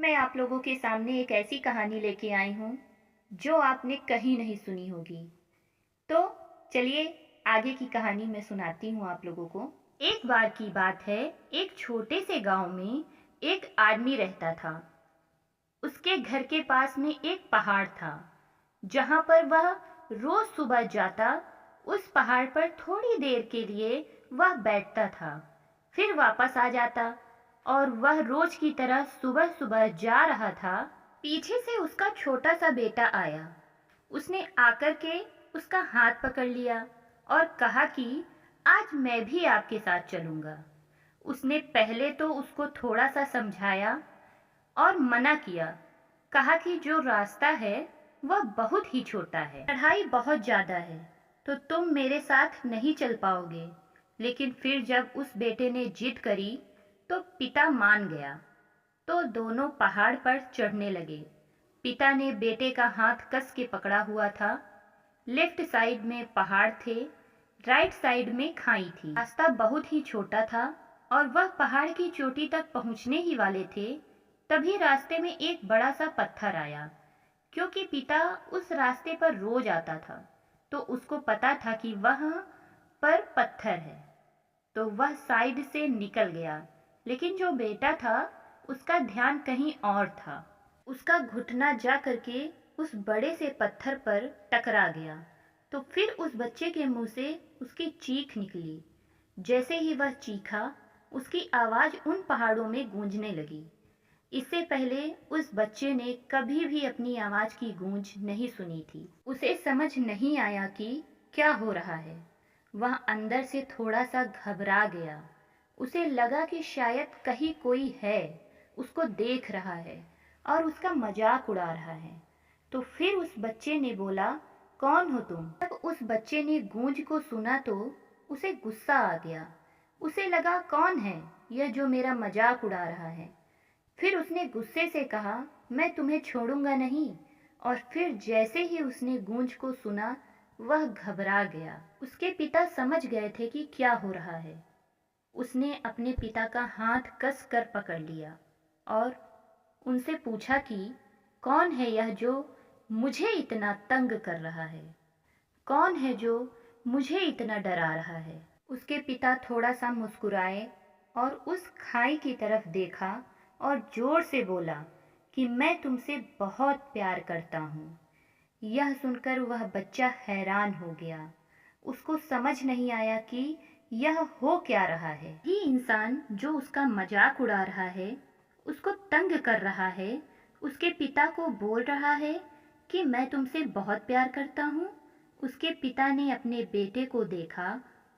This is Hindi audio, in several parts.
मैं आप लोगों के सामने एक ऐसी कहानी लेके आई हूँ जो आपने कहीं नहीं सुनी होगी। तो चलिए आगे की कहानी मैं सुनाती हूँ आप लोगों को। एक बार की बात है, एक छोटे से गांव में एक आदमी रहता था। उसके घर के पास में एक पहाड़ था जहाँ पर वह रोज सुबह जाता। उस पहाड़ पर थोड़ी देर के लिए वह बैठता था, फिर वापस आ जाता। और वह रोज की तरह सुबह सुबह जा रहा था। पीछे से उसका छोटा सा बेटा आया। उसने आकर के उसका हाथ पकड़ लिया और कहा कि आज मैं भी आपके साथ चलूंगा। उसने पहले तो उसको थोड़ा सा समझाया और मना किया। कहा कि जो रास्ता है वह बहुत ही छोटा है, चढ़ाई बहुत ज्यादा है, तो तुम मेरे साथ नहीं चल पाओगे। लेकिन फिर जब उस बेटे ने जिद करी तो पिता मान गया। तो दोनों पहाड़ पर चढ़ने लगे। पिता ने बेटे का हाथ कस के पकड़ा हुआ था। लेफ्ट साइड में पहाड़ थे, राइट साइड में खाई थी। रास्ता बहुत ही छोटा था और वह पहाड़ की चोटी तक पहुंचने ही वाले थे। तभी रास्ते में एक बड़ा सा पत्थर आया। क्योंकि पिता उस रास्ते पर रोज आता था तो उसको पता था कि वहां पर पत्थर है, तो वह साइड से निकल गया। लेकिन जो बेटा था उसका ध्यान कहीं और था। उसका घुटना जा करके उस बड़े से पत्थर पर टकरा गया। तो फिर उस बच्चे के मुंह से उसकी चीख निकली। जैसे ही वह चीखा, उसकी आवाज उन पहाड़ों में गूंजने लगी। इससे पहले उस बच्चे ने कभी भी अपनी आवाज की गूंज नहीं सुनी थी। उसे समझ नहीं आया कि क्या हो रहा है। वह अंदर से थोड़ा सा घबरा गया। उसे लगा कि शायद कहीं कोई है, उसको देख रहा है और उसका मजाक उड़ा रहा है। तो फिर उस बच्चे ने बोला, कौन हो तुम? जब उस बच्चे ने गूंज को सुना तो उसे गुस्सा आ गया। उसे लगा, कौन है यह जो मेरा मजाक उड़ा रहा है? फिर उसने गुस्से से कहा, मैं तुम्हें छोड़ूंगा नहीं। और फिर जैसे ही उसने गूंज को सुना, वह घबरा गया। उसके पिता समझ गए थे कि क्या हो रहा है। उसने अपने पिता का हाथ कस कर पकड़ लिया और उनसे पूछा कि कौन है यह जो मुझे इतना तंग कर रहा है? कौन है जो मुझे इतना डरा रहा है? उसके पिता थोड़ा सा मुस्कुराए और उस खाई की तरफ देखा और जोर से बोला कि मैं तुमसे बहुत प्यार करता हूँ। यह सुनकर वह बच्चा हैरान हो गया। उसको समझ नहीं आया कि यह हो क्या रहा है। ये इंसान जो उसका मजाक उड़ा रहा है, उसको तंग कर रहा है, उसके पिता को बोल रहा है कि मैं तुमसे बहुत प्यार करता हूँ। उसके पिता ने अपने बेटे को देखा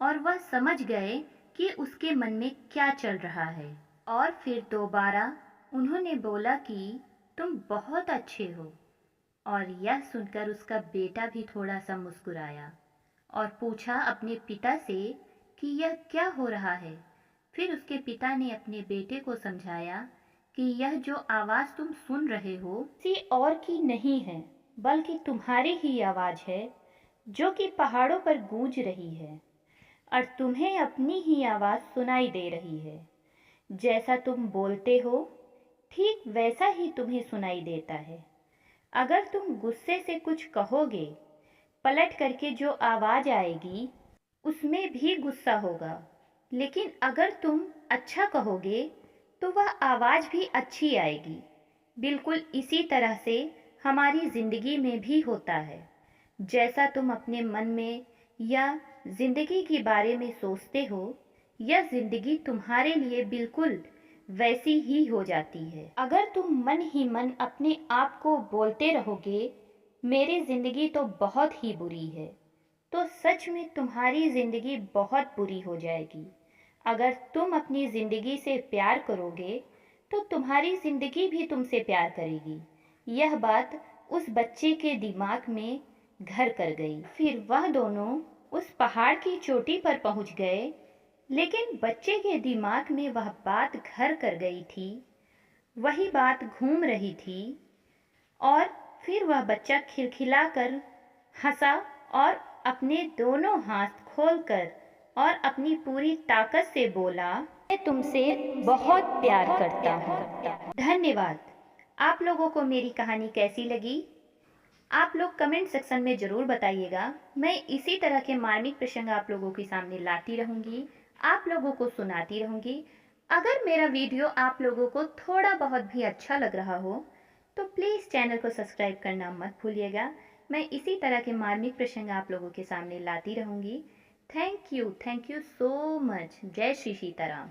और वह समझ गए कि उसके मन में क्या चल रहा है। और फिर दोबारा उन्होंने बोला कि तुम बहुत अच्छे हो। और यह सुनकर उसका बेटा भी थोड़ा सा मुस्कुराया और पूछा अपने पिता से कि यह क्या हो रहा है। फिर उसके पिता ने अपने बेटे को समझाया कि यह जो आवाज़ तुम सुन रहे हो किसी और की नहीं है, बल्कि तुम्हारी ही आवाज़ है जो कि पहाड़ों पर गूंज रही है और तुम्हें अपनी ही आवाज़ सुनाई दे रही है। जैसा तुम बोलते हो ठीक वैसा ही तुम्हें सुनाई देता है। अगर तुम गुस्से से कुछ कहोगे, पलट करके जो आवाज़ आएगी उसमें भी गुस्सा होगा। लेकिन अगर तुम अच्छा कहोगे तो वह आवाज़ भी अच्छी आएगी। बिल्कुल इसी तरह से हमारी ज़िंदगी में भी होता है। जैसा तुम अपने मन में या ज़िंदगी के बारे में सोचते हो, यह ज़िंदगी तुम्हारे लिए बिल्कुल वैसी ही हो जाती है। अगर तुम मन ही मन अपने आप को बोलते रहोगे, मेरी ज़िंदगी तो बहुत ही बुरी है, तो सच में तुम्हारी ज़िंदगी बहुत बुरी हो जाएगी। अगर तुम अपनी ज़िंदगी से प्यार करोगे तो तुम्हारी ज़िंदगी भी तुमसे प्यार करेगी। यह बात उस बच्चे के दिमाग में घर कर गई। फिर वह दोनों उस पहाड़ की चोटी पर पहुंच गए। लेकिन बच्चे के दिमाग में वह बात घर कर गई थी, वही बात घूम रही थी। और फिर वह बच्चा खिलखिलाकर हंसा और अपने दोनों हाथ खोलकर और अपनी पूरी ताकत से बोला, मैं तुमसे बहुत प्यार करता हूँ। धन्यवाद। आप लोगों को मेरी कहानी कैसी लगी? आप लोग कमेंट सेक्शन में ज़रूर बताइएगा। मैं इसी तरह के मार्मिक प्रसंग आप लोगों के सामने लाती रहूँगी, आप लोगों को सुनाती रहूँगी। अगर मेरा वीडियो आप लोगों को थोड़ा बहुत भी अच्छा लग रहा हो तो प्लीज़ चैनल को सब्सक्राइब करना मत भूलिएगा। मैं इसी तरह के मार्मिक प्रसंग आप लोगों के सामने लाती रहूँगी। Thank you so much. जय श्री सीताराम।